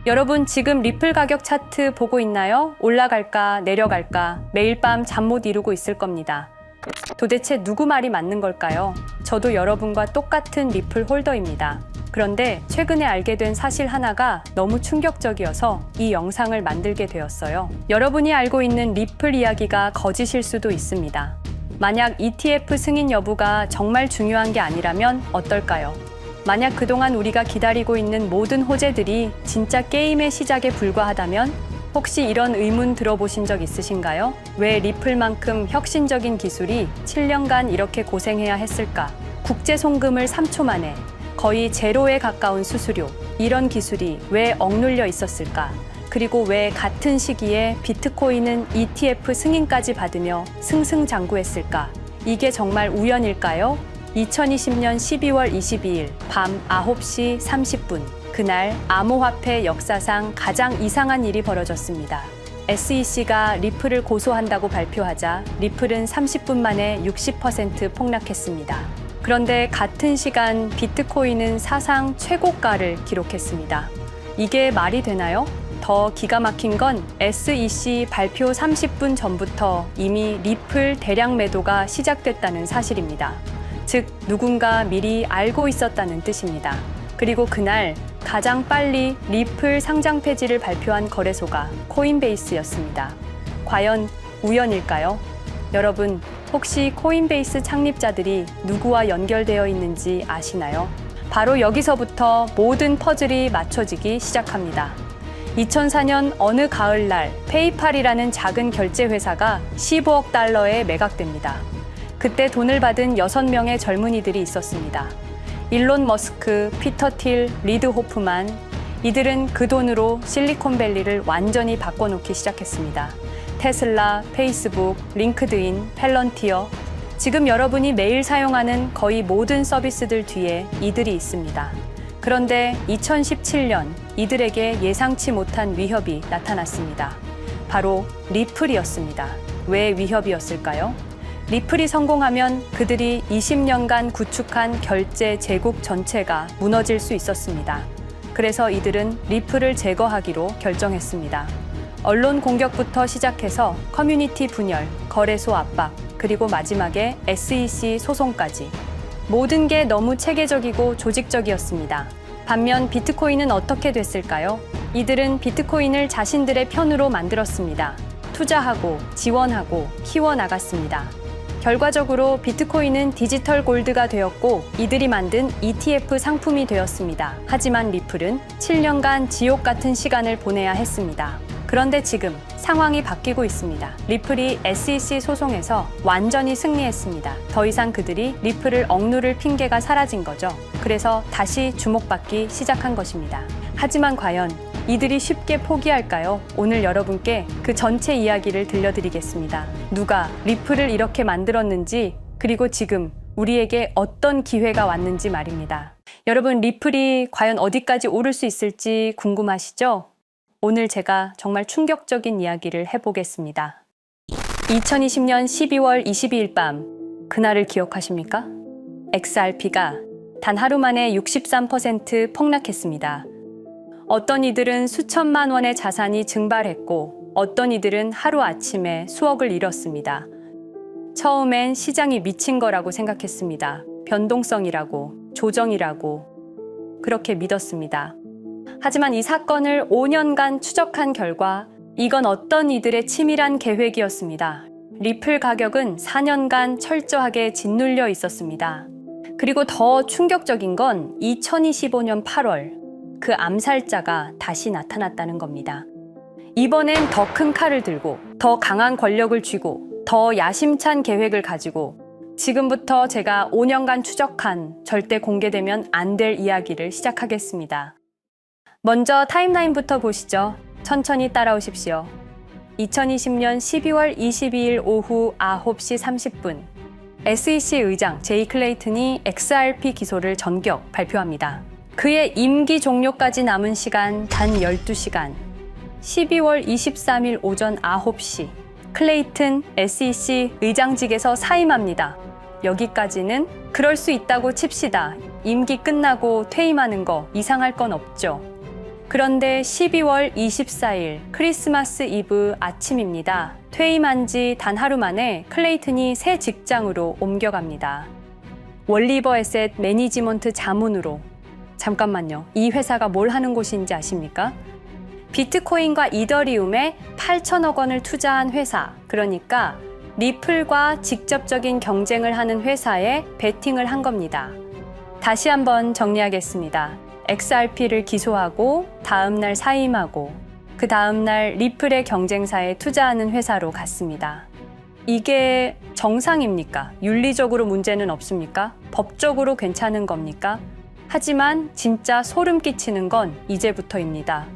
여러분 지금 리플 가격 차트 보고 있나요? 올라갈까 내려갈까 매일 밤 잠 못 이루고 있을 겁니다. 도대체 누구 말이 맞는 걸까요? 저도 여러분과 똑같은 리플 홀더입니다. 그런데 최근에 알게 된 사실 하나가 너무 충격적이어서 이 영상을 만들게 되었어요. 여러분이 알고 있는 리플 이야기가 거짓일 수도 있습니다. 만약 ETF 승인 여부가 정말 중요한 게 아니라면 어떨까요? 만약 그동안 우리가 기다리고 있는 모든 호재들이 진짜 게임의 시작에 불과하다면 혹시 이런 의문 들어보신 적 있으신가요? 왜 리플만큼 혁신적인 기술이 7년간 이렇게 고생해야 했을까? 국제 송금을 3초 만에 거의 제로에 가까운 수수료, 이런 기술이 왜 억눌려 있었을까? 그리고 왜 같은 시기에 비트코인은 ETF 승인까지 받으며 승승장구했을까? 이게 정말 우연일까요? 2020년 12월 22일 밤 9시 30분 그날 암호화폐 역사상 가장 이상한 일이 벌어졌습니다. SEC가 리플을 고소한다고 발표하자 리플은 30분 만에 60% 폭락했습니다. 그런데 같은 시간 비트코인은 사상 최고가를 기록했습니다. 이게 말이 되나요? 더 기가 막힌 건 SEC 발표 30분 전부터 이미 리플 대량 매도가 시작됐다는 사실입니다. 즉, 누군가 미리 알고 있었다는 뜻입니다. 그리고 그날 가장 빨리 리플 상장 폐지를 발표한 거래소가 코인베이스였습니다. 과연 우연일까요? 여러분, 혹시 코인베이스 창립자들이 누구와 연결되어 있는지 아시나요? 바로 여기서부터 모든 퍼즐이 맞춰지기 시작합니다. 2004년 어느 가을날 페이팔이라는 작은 결제 회사가 15억 달러에 매각됩니다. 그때 돈을 받은 6명의 젊은이들이 있었습니다. 일론 머스크, 피터 틸, 리드 호프만. 이들은 그 돈으로 실리콘밸리를 완전히 바꿔놓기 시작했습니다. 테슬라, 페이스북, 링크드인, 펠런티어. 지금 여러분이 매일 사용하는 거의 모든 서비스들 뒤에 이들이 있습니다. 그런데 2017년 이들에게 예상치 못한 위협이 나타났습니다. 바로 리플이었습니다. 왜 위협이었을까요? 리플이 성공하면 그들이 20년간 구축한 결제 제국 전체가 무너질 수 있었습니다. 그래서 이들은 리플을 제거하기로 결정했습니다. 언론 공격부터 시작해서 커뮤니티 분열, 거래소 압박, 그리고 마지막에 SEC 소송까지. 모든 게 너무 체계적이고 조직적이었습니다. 반면 비트코인은 어떻게 됐을까요? 이들은 비트코인을 자신들의 편으로 만들었습니다. 투자하고 지원하고 키워나갔습니다. 결과적으로 비트코인은 디지털 골드가 되었고 이들이 만든 ETF 상품이 되었습니다. 하지만 리플은 7년간 지옥 같은 시간을 보내야 했습니다. 그런데 지금 상황이 바뀌고 있습니다. 리플이 SEC 소송에서 완전히 승리했습니다. 더 이상 그들이 리플을 억누를 핑계가 사라진 거죠. 그래서 다시 주목받기 시작한 것입니다. 하지만 과연 이들이 쉽게 포기할까요? 오늘 여러분께 그 전체 이야기를 들려드리겠습니다. 누가 리플을 이렇게 만들었는지, 그리고 지금 우리에게 어떤 기회가 왔는지 말입니다. 여러분, 리플이 과연 어디까지 오를 수 있을지 궁금하시죠? 오늘 제가 정말 충격적인 이야기를 해보겠습니다. 2020년 12월 22일 밤, 그날을 기억하십니까? XRP가 단 하루 만에 63% 폭락했습니다. 어떤 이들은 수천만 원의 자산이 증발했고 어떤 이들은 하루아침에 수억을 잃었습니다. 처음엔 시장이 미친 거라고 생각했습니다. 변동성이라고, 조정이라고 그렇게 믿었습니다. 하지만 이 사건을 5년간 추적한 결과 이건 어떤 이들의 치밀한 계획이었습니다. 리플 가격은 4년간 철저하게 짓눌려 있었습니다. 그리고 더 충격적인 건 2025년 8월 그 암살자가 다시 나타났다는 겁니다. 이번엔 더 큰 칼을 들고 더 강한 권력을 쥐고 더 야심찬 계획을 가지고 지금부터 제가 5년간 추적한 절대 공개되면 안 될 이야기를 시작하겠습니다. 먼저 타임라인부터 보시죠. 천천히 따라오십시오. 2020년 12월 22일 오후 9시 30분 SEC 의장 제이 클레이튼이 XRP 기소를 전격 발표합니다. 그의 임기 종료까지 남은 시간 단 12시간. 12월 23일 오전 9시 클레이튼 SEC 의장직에서 사임합니다. 여기까지는 그럴 수 있다고 칩시다. 임기 끝나고 퇴임하는 거 이상할 건 없죠. 그런데 12월 24일 크리스마스 이브 아침입니다. 퇴임한 지 단 하루 만에 클레이튼이 새 직장으로 옮겨갑니다. 월리버 에셋 매니지먼트 자문으로. 잠깐만요. 이 회사가 뭘 하는 곳인지 아십니까? 비트코인과 이더리움에 8천억 원을 투자한 회사, 그러니까 리플과 직접적인 경쟁을 하는 회사에 베팅을 한 겁니다. 다시 한번 정리하겠습니다. XRP를 기소하고 다음날 사임하고 그 다음날 리플의 경쟁사에 투자하는 회사로 갔습니다. 이게 정상입니까? 윤리적으로 문제는 없습니까? 법적으로 괜찮은 겁니까? 하지만 진짜 소름 끼치는 건 이제부터입니다.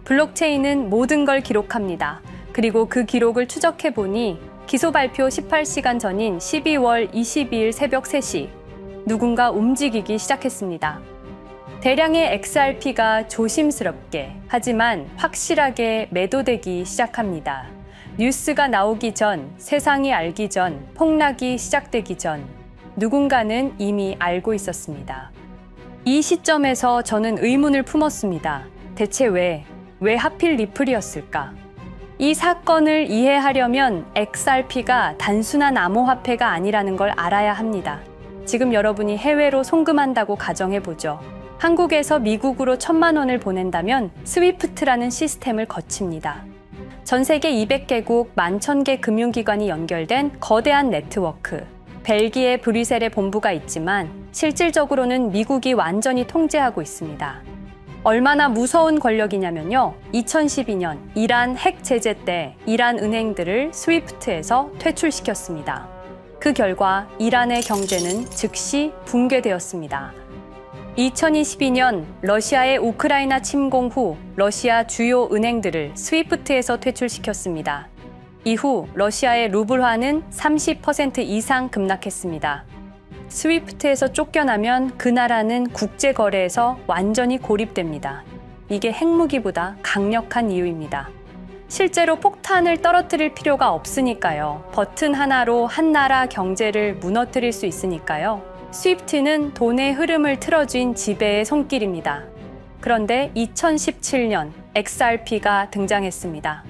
블록체인은 모든 걸 기록합니다. 그리고 그 기록을 추적해 보니 기소 발표 18시간 전인 12월 22일 새벽 3시 누군가 움직이기 시작했습니다. 대량의 XRP가 조심스럽게 하지만 확실하게 매도되기 시작합니다. 뉴스가 나오기 전, 세상이 알기 전, 폭락이 시작되기 전 누군가는 이미 알고 있었습니다. 이 시점에서 저는 의문을 품었습니다. 대체 왜 하필 리플이었을까? 이 사건을 이해하려면 XRP가 단순한 암호화폐가 아니라는 걸 알아야 합니다. 지금 여러분이 해외로 송금한다고 가정해보죠. 한국에서 미국으로 1,000만 원을 보낸다면 스위프트라는 시스템을 거칩니다. 전 세계 200개국 11,000개 금융기관이 연결된 거대한 네트워크. 벨기에 브뤼셀에 본부가 있지만 실질적으로는 미국이 완전히 통제하고 있습니다. 얼마나 무서운 권력이냐면요. 2012년 이란 핵 제재 때 이란 은행들을 스위프트에서 퇴출시켰습니다. 그 결과 이란의 경제는 즉시 붕괴되었습니다. 2022년 러시아의 우크라이나 침공 후 러시아 주요 은행들을 스위프트에서 퇴출시켰습니다. 이후 러시아의 루블화는 30% 이상 급락했습니다. 스위프트에서 쫓겨나면 그 나라는 국제거래에서 완전히 고립됩니다. 이게 핵무기보다 강력한 이유입니다. 실제로 폭탄을 떨어뜨릴 필요가 없으니까요. 버튼 하나로 한 나라 경제를 무너뜨릴 수 있으니까요. 스위프트는 돈의 흐름을 틀어쥔 지배의 손길입니다. 그런데 2017년 XRP가 등장했습니다.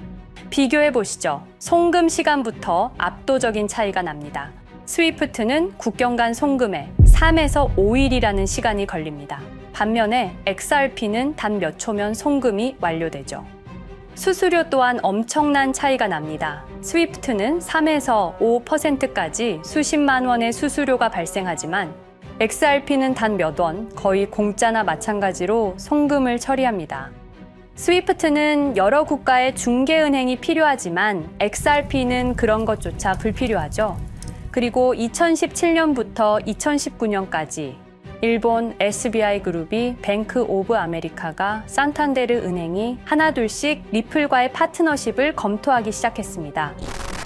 비교해 보시죠. 송금 시간부터 압도적인 차이가 납니다. 스위프트는 국경 간 송금에 3에서 5일이라는 시간이 걸립니다. 반면에 XRP는 단 몇 초면 송금이 완료되죠. 수수료 또한 엄청난 차이가 납니다. 스위프트는 3에서 5%까지 수십만 원의 수수료가 발생하지만 XRP는 단 몇 원, 거의 공짜나 마찬가지로 송금을 처리합니다. 스위프트는 여러 국가의 중개은행이 필요하지만 XRP는 그런 것조차 불필요하죠. 그리고 2017년부터 2019년까지 일본 SBI 그룹이 뱅크 오브 아메리카가 산탄데르 은행이 하나둘씩 리플과의 파트너십을 검토하기 시작했습니다.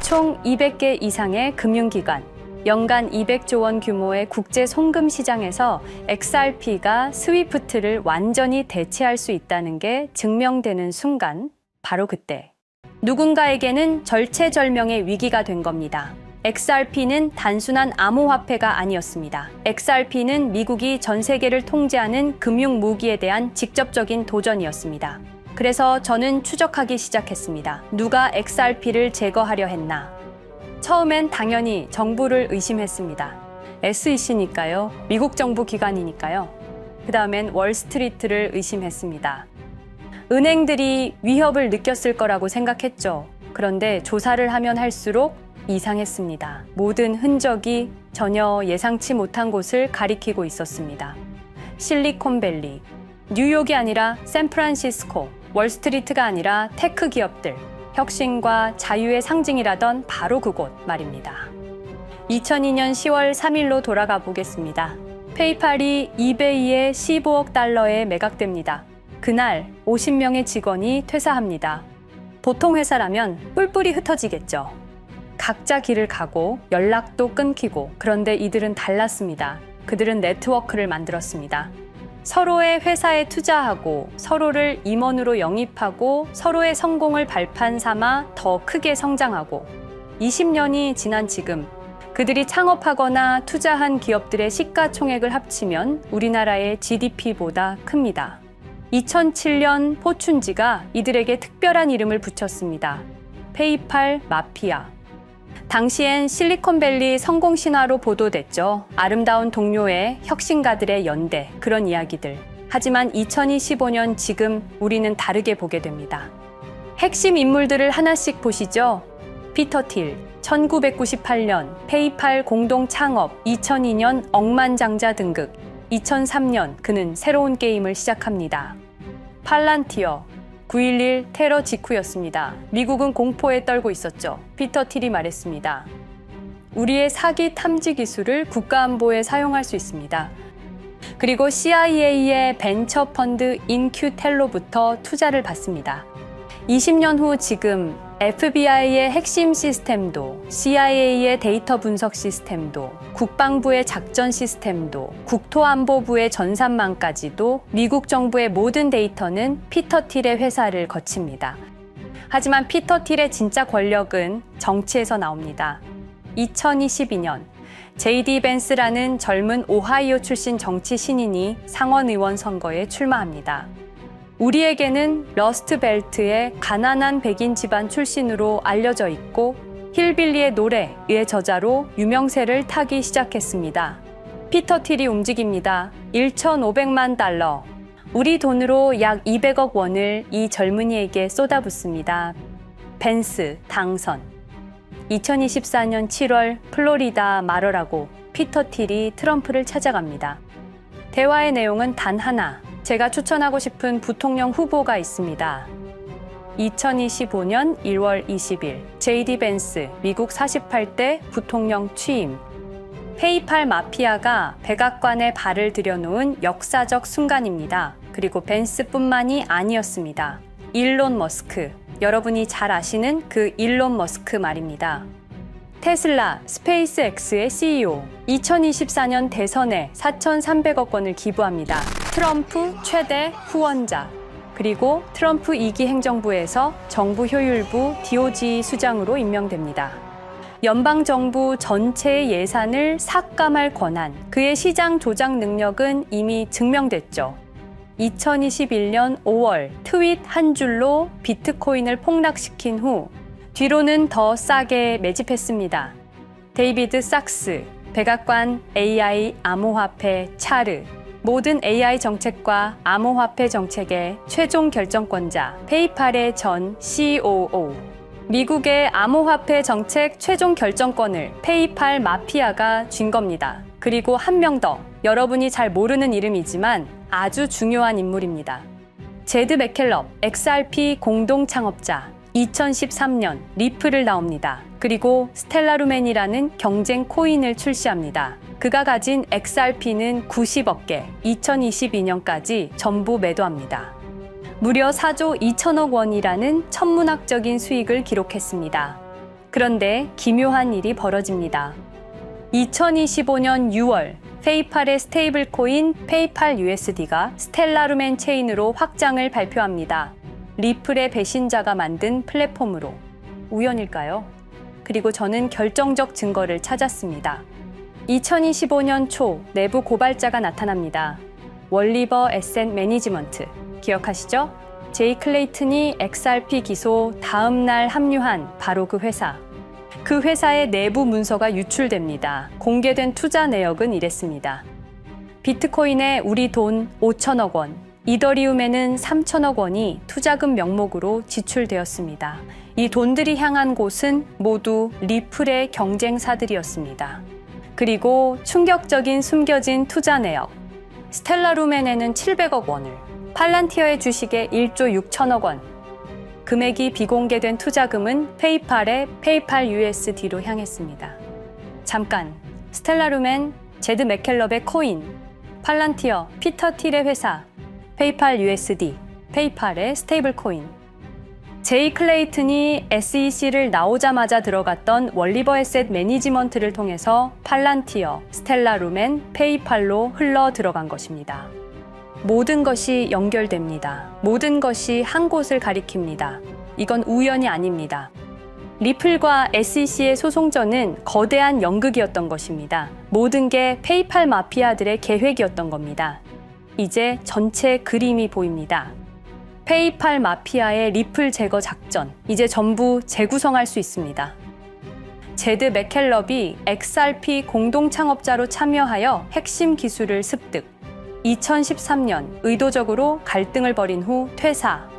총 200개 이상의 금융기관, 연간 200조 원 규모의 국제 송금 시장에서 XRP가 스위프트를 완전히 대체할 수 있다는 게 증명되는 순간, 바로 그때 누군가에게는 절체절명의 위기가 된 겁니다. XRP는 단순한 암호화폐가 아니었습니다. XRP는 미국이 전 세계를 통제하는 금융 무기에 대한 직접적인 도전이었습니다. 그래서 저는 추적하기 시작했습니다. 누가 XRP를 제거하려 했나? 처음엔 당연히 정부를 의심했습니다. SEC니까요. 미국 정부 기관이니까요. 그 다음엔 월스트리트를 의심했습니다. 은행들이 위협을 느꼈을 거라고 생각했죠. 그런데 조사를 하면 할수록 이상했습니다. 모든 흔적이 전혀 예상치 못한 곳을 가리키고 있었습니다. 실리콘밸리, 뉴욕이 아니라 샌프란시스코, 월스트리트가 아니라 테크 기업들, 혁신과 자유의 상징이라던 바로 그곳 말입니다. 2002년 10월 3일로 돌아가 보겠습니다. 페이팔이 이베이에 15억 달러에 매각됩니다. 그날 50명의 직원이 퇴사합니다. 보통 회사라면 뿔뿔이 흩어지겠죠. 각자 길을 가고 연락도 끊기고, 그런데 이들은 달랐습니다. 그들은 네트워크를 만들었습니다. 서로의 회사에 투자하고 서로를 임원으로 영입하고 서로의 성공을 발판 삼아 더 크게 성장하고 20년이 지난 지금 그들이 창업하거나 투자한 기업들의 시가총액을 합치면 우리나라의 GDP보다 큽니다. 2007년 포춘지가 이들에게 특별한 이름을 붙였습니다. 페이팔 마피아. 당시엔 실리콘밸리 성공 신화로 보도됐죠. 아름다운 동료의 혁신가들의 연대, 그런 이야기들. 하지만 2025년 지금 우리는 다르게 보게 됩니다. 핵심 인물들을 하나씩 보시죠. 피터 틸, 1998년 페이팔 공동 창업, 2002년 억만장자 등극, 2003년 그는 새로운 게임을 시작합니다. 팔란티어, 9.11 테러 직후였습니다. 미국은 공포에 떨고 있었죠. 피터 틸이 말했습니다. 우리의 사기 탐지 기술을 국가안보에 사용할 수 있습니다. 그리고 CIA의 벤처 펀드 인큐텔로부터 투자를 받습니다. 20년 후 지금 FBI의 핵심 시스템도, CIA의 데이터 분석 시스템도, 국방부의 작전 시스템도, 국토안보부의 전산망까지도 미국 정부의 모든 데이터는 피터 틸의 회사를 거칩니다. 하지만 피터 틸의 진짜 권력은 정치에서 나옵니다. 2022년 JD 벤스라는 젊은 오하이오 출신 정치 신인이 상원의원 선거에 출마합니다. 우리에게는 러스트 벨트의 가난한 백인 집안 출신으로 알려져 있고 힐빌리의 노래의 저자로 유명세를 타기 시작했습니다. 피터 틸이 움직입니다. 1,500만 달러, 우리 돈으로 약 200억 원을 이 젊은이에게 쏟아붓습니다. 벤스 당선. 2024년 7월 플로리다 마러라고 피터 틸이 트럼프를 찾아갑니다. 대화의 내용은 단 하나. 제가 추천하고 싶은 부통령 후보가 있습니다. 2025년 1월 20일 JD 벤스 미국 48대 부통령 취임. 페이팔 마피아가 백악관에 발을 들여놓은 역사적 순간입니다. 그리고 벤스뿐만이 아니었습니다. 일론 머스크, 여러분이 잘 아시는 그 일론 머스크 말입니다. 테슬라, 스페이스X의 CEO, 2024년 대선에 4,300억 원을 기부합니다. 트럼프 최대 후원자, 그리고 트럼프 2기 행정부에서 정부 효율부 DOJ 수장으로 임명됩니다. 연방정부 전체의 예산을 삭감할 권한, 그의 시장 조작 능력은 이미 증명됐죠. 2021년 5월 트윗 한 줄로 비트코인을 폭락시킨 후 뒤로는 더 싸게 매집했습니다. 데이비드 sak스, 백악관 AI 암호화폐 차르, 모든 AI 정책과 암호화폐 정책의 최종 결정권자, 페이팔의 전 COO. 미국의 암호화폐 정책 최종 결정권을 페이팔 마피아가 쥔 겁니다. 그리고 한 명 더, 여러분이 잘 모르는 이름이지만 아주 중요한 인물입니다. 제드 맥켈럽, XRP 공동 창업자, 2013년 리플을 나옵니다. 그리고 스텔라루멘이라는 경쟁 코인을 출시합니다. 그가 가진 XRP는 90억 개, 2022년까지 전부 매도합니다. 무려 4조 2천억 원이라는 천문학적인 수익을 기록했습니다. 그런데 기묘한 일이 벌어집니다. 2025년 6월 페이팔의 스테이블 코인 페이팔 USD가 스텔라루멘 체인으로 확장을 발표합니다. 리플의 배신자가 만든 플랫폼으로. 우연일까요? 그리고 저는 결정적 증거를 찾았습니다. 2025년 초 내부 고발자가 나타납니다. 월리버 에셋 매니지먼트. 기억하시죠? 제이 클레이튼이 XRP 기소 다음 날 합류한 바로 그 회사. 그 회사의 내부 문서가 유출됩니다. 공개된 투자 내역은 이랬습니다. 비트코인에 우리 돈 5천억 원, 이더리움에는 3천억 원이 투자금 명목으로 지출되었습니다. 이 돈들이 향한 곳은 모두 리플의 경쟁사들이었습니다. 그리고 충격적인 숨겨진 투자 내역. 스텔라루멘에는 700억 원을, 팔란티어의 주식에 1조 6천억 원, 금액이 비공개된 투자금은 페이팔의 페이팔 USD로 향했습니다. 잠깐, 스텔라루멘, 제드 맥켈럽의 코인, 팔란티어, 피터 틸의 회사, 페이팔 USD, 페이팔의 스테이블 코인. 제이 클레이튼이 SEC를 나오자마자 들어갔던 월리버 에셋 매니지먼트를 통해서 팔란티어, 스텔라루멘, 페이팔로 흘러 들어간 것입니다. 모든 것이 연결됩니다. 모든 것이 한 곳을 가리킵니다. 이건 우연이 아닙니다. 리플과 SEC의 소송전은 거대한 연극이었던 것입니다. 모든 게 페이팔 마피아들의 계획이었던 겁니다. 이제 전체 그림이 보입니다. 페이팔 마피아의 리플 제거 작전, 이제 전부 재구성할 수 있습니다. 제드 맥켈럽이 XRP 공동 창업자로 참여하여 핵심 기술을 습득. 2013년 의도적으로 갈등을 벌인 후 퇴사.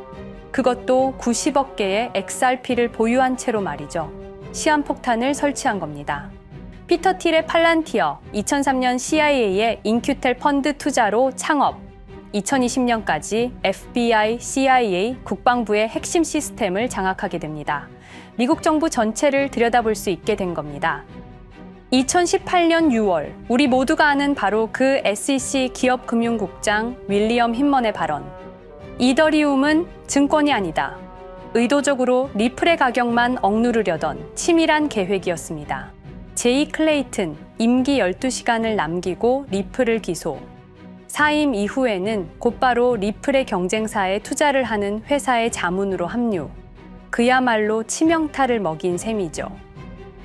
그것도 90억 개의 XRP를 보유한 채로 말이죠. 시한폭탄을 설치한 겁니다. 피터 틸의 팔란티어, 2003년 CIA의 인큐텔 펀드 투자로 창업. 2020년까지 FBI, CIA, 국방부의 핵심 시스템을 장악하게 됩니다. 미국 정부 전체를 들여다볼 수 있게 된 겁니다. 2018년 6월, 우리 모두가 아는 바로 그 SEC 기업금융국장 윌리엄 힌먼의 발언. 이더리움은 증권이 아니다. 의도적으로 리플의 가격만 억누르려던 치밀한 계획이었습니다. 제이 클레이튼, 임기 12시간을 남기고 리플을 기소. 사임 이후에는 곧바로 리플의 경쟁사에 투자를 하는 회사의 자문으로 합류. 그야말로 치명타를 먹인 셈이죠.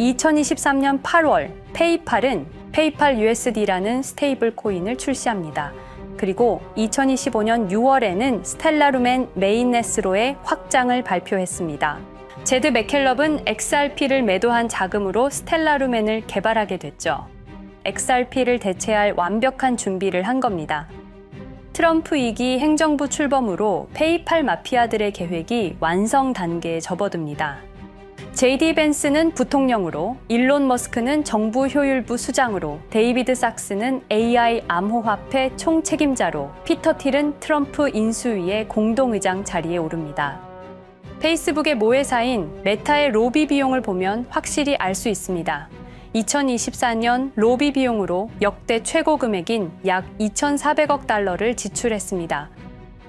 2023년 8월, 페이팔은 페이팔 USD라는 스테이블 코인을 출시합니다. 그리고 2025년 6월에는 스텔라루멘 메인넷으로의 확장을 발표했습니다. 제드 맥켈럽은 XRP를 매도한 자금으로 스텔라루멘을 개발하게 됐죠. XRP를 대체할 완벽한 준비를 한 겁니다. 트럼프 2기 행정부 출범으로 페이팔 마피아들의 계획이 완성 단계에 접어듭니다. JD 벤스는 부통령으로, 일론 머스크는 정부 효율부 수장으로, 데이비드 sak스는 AI 암호화폐 총책임자로, 피터 틸은 트럼프 인수위의 공동의장 자리에 오릅니다. 페이스북의 모회사인 메타의 로비 비용을 보면 확실히 알 수 있습니다. 2024년 로비 비용으로 역대 최고 금액인 약 2,400억 달러를 지출했습니다.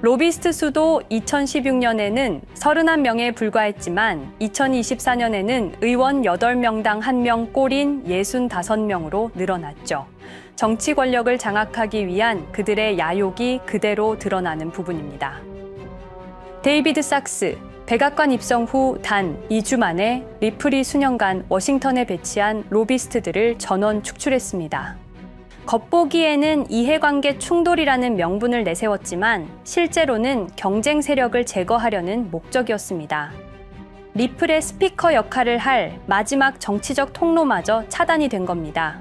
로비스트 수도 2016년에는 31명에 불과했지만 2024년에는 의원 8명당 1명 꼴인 65명으로 늘어났죠. 정치 권력을 장악하기 위한 그들의 야욕이 그대로 드러나는 부분입니다. 데이비드 sak스, 백악관 입성 후 단 2주 만에 리플이 수년간 워싱턴에 배치한 로비스트들을 전원 축출했습니다. 겉보기에는 이해관계 충돌이라는 명분을 내세웠지만 실제로는 경쟁 세력을 제거하려는 목적이었습니다. 리플의 스피커 역할을 할 마지막 정치적 통로마저 차단이 된 겁니다.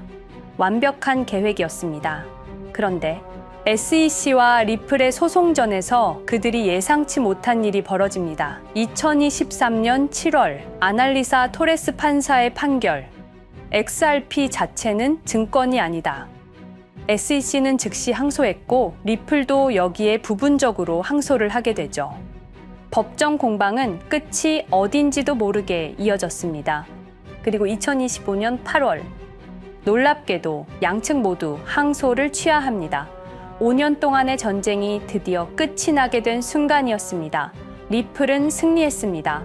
완벽한 계획이었습니다. 그런데 SEC와 리플의 소송전에서 그들이 예상치 못한 일이 벌어집니다. 2023년 7월 아날리사 토레스 판사의 판결. XRP 자체는 증권이 아니다. SEC는 즉시 항소했고 리플도 여기에 부분적으로 항소를 하게 되죠. 법정 공방은 끝이 어딘지도 모르게 이어졌습니다. 그리고 2025년 8월 놀랍게도 양측 모두 항소를 취하합니다. 5년 동안의 전쟁이 드디어 끝이 나게 된 순간이었습니다. 리플은 승리했습니다.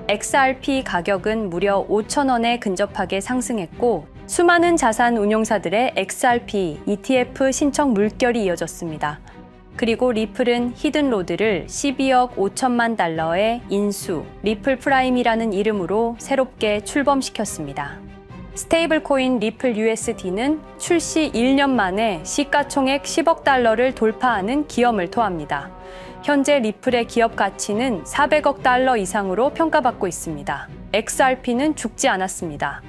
XRP 가격은 무려 5,000원에 근접하게 상승했고 수많은 자산 운용사들의 XRP, ETF 신청 물결이 이어졌습니다. 그리고 리플은 히든로드를 12억 5천만 달러의 인수, 리플 프라임이라는 이름으로 새롭게 출범시켰습니다. 스테이블 코인 리플 USD는 출시 1년 만에 시가총액 10억 달러를 돌파하는 기염을 토합니다. 현재 리플의 기업 가치는 400억 달러 이상으로 평가받고 있습니다. XRP는 죽지 않았습니다.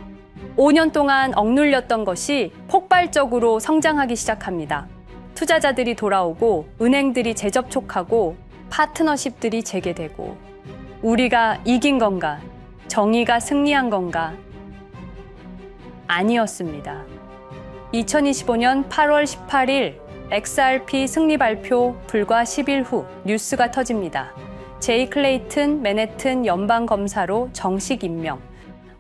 5년 동안 억눌렸던 것이 폭발적으로 성장하기 시작합니다. 투자자들이 돌아오고 은행들이 재접촉하고 파트너십들이 재개되고 우리가 이긴 건가? 정의가 승리한 건가? 아니었습니다. 2025년 8월 18일 XRP 승리 발표 불과 10일 후 뉴스가 터집니다. 제이 클레이튼 맨해튼 연방검사로 정식 임명.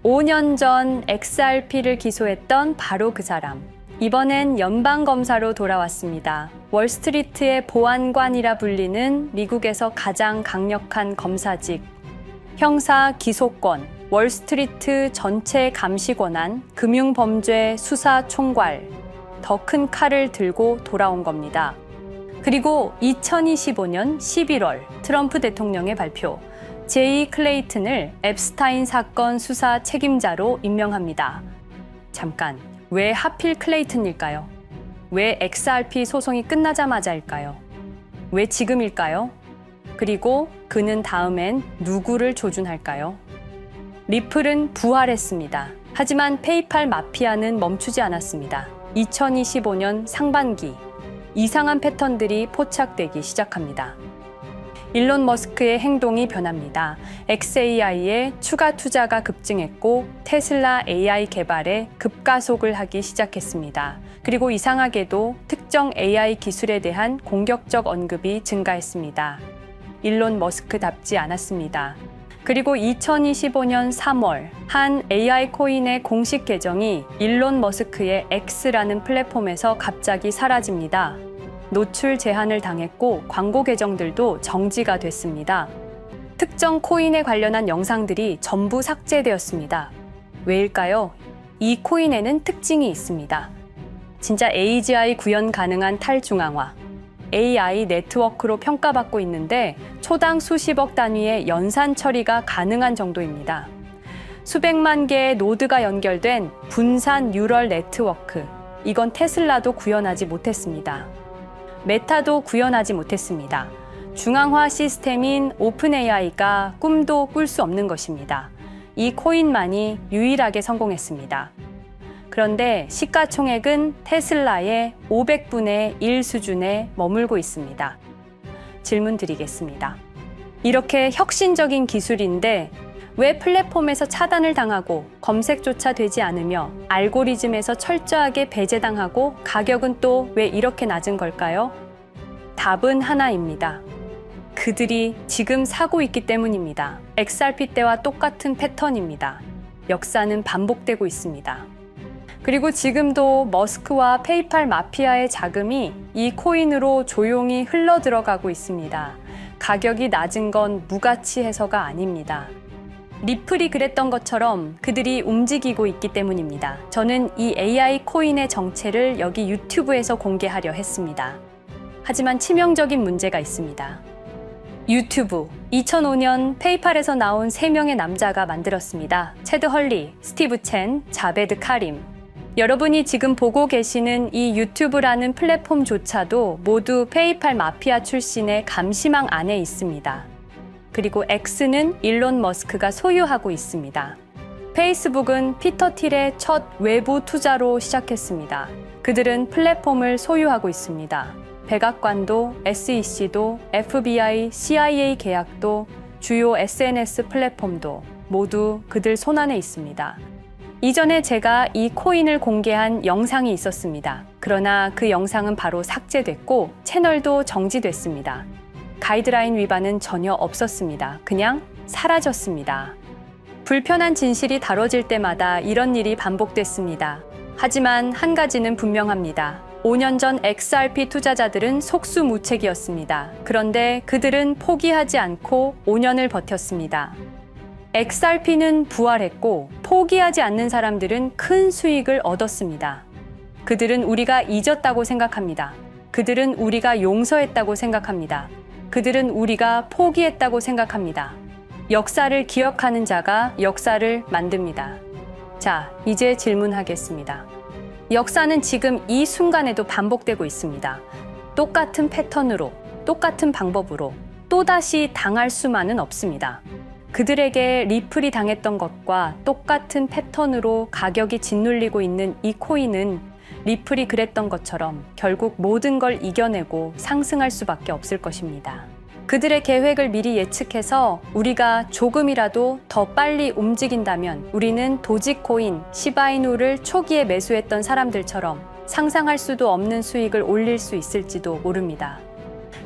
5년 전 XRP를 기소했던 바로 그 사람. 이번엔 연방검사로 돌아왔습니다. 월스트리트의 보안관이라 불리는 미국에서 가장 강력한 검사직. 형사 기소권, 월스트리트 전체 감시 권한, 금융범죄 수사 총괄. 더 큰 칼을 들고 돌아온 겁니다. 그리고 2025년 11월 트럼프 대통령의 발표. 제이 클레이튼을 앱스타인 사건 수사 책임자로 임명합니다. 잠깐, 왜 하필 클레이튼일까요? 왜 XRP 소송이 끝나자마자일까요? 왜 지금일까요? 그리고 그는 다음엔 누구를 조준할까요? 리플은 부활했습니다. 하지만 페이팔 마피아는 멈추지 않았습니다. 2025년 상반기, 이상한 패턴들이 포착되기 시작합니다. 일론 머스크의 행동이 변합니다. xAI에 추가 투자가 급증했고 테슬라 AI 개발에 급가속을 하기 시작했습니다. 그리고 이상하게도 특정 AI 기술에 대한 공격적 언급이 증가했습니다. 일론 머스크답지 않았습니다. 그리고 2025년 3월 한 AI 코인의 공식 계정이 일론 머스크의 X라는 플랫폼에서 갑자기 사라집니다. 노출 제한을 당했고 광고 계정들도 정지가 됐습니다. 특정 코인에 관련한 영상들이 전부 삭제되었습니다. 왜일까요? 이 코인에는 특징이 있습니다. 진짜 AGI 구현 가능한 탈중앙화, AI 네트워크로 평가받고 있는데 초당 수십억 단위의 연산 처리가 가능한 정도입니다. 수백만 개의 노드가 연결된 분산 뉴럴 네트워크, 이건 테슬라도 구현하지 못했습니다. 메타도 구현하지 못했습니다. 중앙화 시스템인 오픈AI가 꿈도 꿀 수 없는 것입니다. 이 코인만이 유일하게 성공했습니다. 그런데 시가총액은 테슬라의 500분의 1 수준에 머물고 있습니다. 질문 드리겠습니다. 이렇게 혁신적인 기술인데 왜 플랫폼에서 차단을 당하고 검색조차 되지 않으며 알고리즘에서 철저하게 배제당하고 가격은 또 왜 이렇게 낮은 걸까요? 답은 하나입니다. 그들이 지금 사고 있기 때문입니다. XRP 때와 똑같은 패턴입니다. 역사는 반복되고 있습니다. 그리고 지금도 머스크와 페이팔 마피아의 자금이 이 코인으로 조용히 흘러 들어가고 있습니다. 가격이 낮은 건 무가치해서가 아닙니다. 리플이 그랬던 것처럼 그들이 움직이고 있기 때문입니다. 저는 이 AI 코인의 정체를 여기 유튜브에서 공개하려 했습니다. 하지만 치명적인 문제가 있습니다. 유튜브, 2005년 페이팔에서 나온 3명의 남자가 만들었습니다. 체드 헐리, 스티브 첸, 자베드 카림. 여러분이 지금 보고 계시는 이 유튜브라는 플랫폼조차도 모두 페이팔 마피아 출신의 감시망 안에 있습니다. 그리고 X는 일론 머스크가 소유하고 있습니다. 페이스북은 피터 틸의 첫 외부 투자로 시작했습니다. 그들은 플랫폼을 소유하고 있습니다. 백악관도, SEC도, FBI, CIA 계약도, 주요 SNS 플랫폼도 모두 그들 손안에 있습니다. 이전에 제가 이 코인을 공개한 영상이 있었습니다. 그러나 그 영상은 바로 삭제됐고 채널도 정지됐습니다. 가이드라인 위반은 전혀 없었습니다. 그냥 사라졌습니다. 불편한 진실이 다뤄질 때마다 이런 일이 반복됐습니다. 하지만 한 가지는 분명합니다. 5년 전 XRP 투자자들은 속수무책이었습니다. 그런데 그들은 포기하지 않고 5년을 버텼습니다. XRP는 부활했고 포기하지 않는 사람들은 큰 수익을 얻었습니다. 그들은 우리가 잊었다고 생각합니다. 그들은 우리가 용서했다고 생각합니다. 그들은 우리가 포기했다고 생각합니다. 역사를 기억하는 자가 역사를 만듭니다. 자, 이제 질문하겠습니다. 역사는 지금 이 순간에도 반복되고 있습니다. 똑같은 패턴으로, 똑같은 방법으로 또다시 당할 수만은 없습니다. 그들에게 리플이 당했던 것과 똑같은 패턴으로 가격이 짓눌리고 있는 이 코인은 리플이 그랬던 것처럼 결국 모든 걸 이겨내고 상승할 수밖에 없을 것입니다. 그들의 계획을 미리 예측해서 우리가 조금이라도 더 빨리 움직인다면 우리는 도지코인, 시바이누를 초기에 매수했던 사람들처럼 상상할 수도 없는 수익을 올릴 수 있을지도 모릅니다.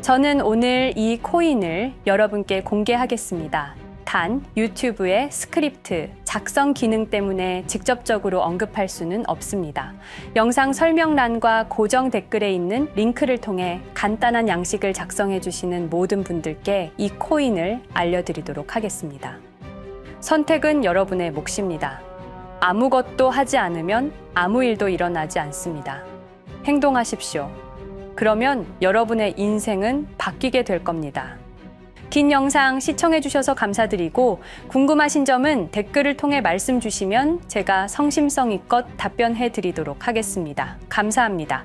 저는 오늘 이 코인을 여러분께 공개하겠습니다. 단 유튜브의 스크립트, 작성 기능 때문에 직접적으로 언급할 수는 없습니다. 영상 설명란과 고정 댓글에 있는 링크를 통해 간단한 양식을 작성해 주시는 모든 분들께 이 코인을 알려드리도록 하겠습니다. 선택은 여러분의 몫입니다. 아무것도 하지 않으면 아무 일도 일어나지 않습니다. 행동하십시오. 그러면 여러분의 인생은 바뀌게 될 겁니다. 긴 영상 시청해 주셔서 감사드리고 궁금하신 점은 댓글을 통해 말씀 주시면 제가 성심성의껏 답변해 드리도록 하겠습니다. 감사합니다.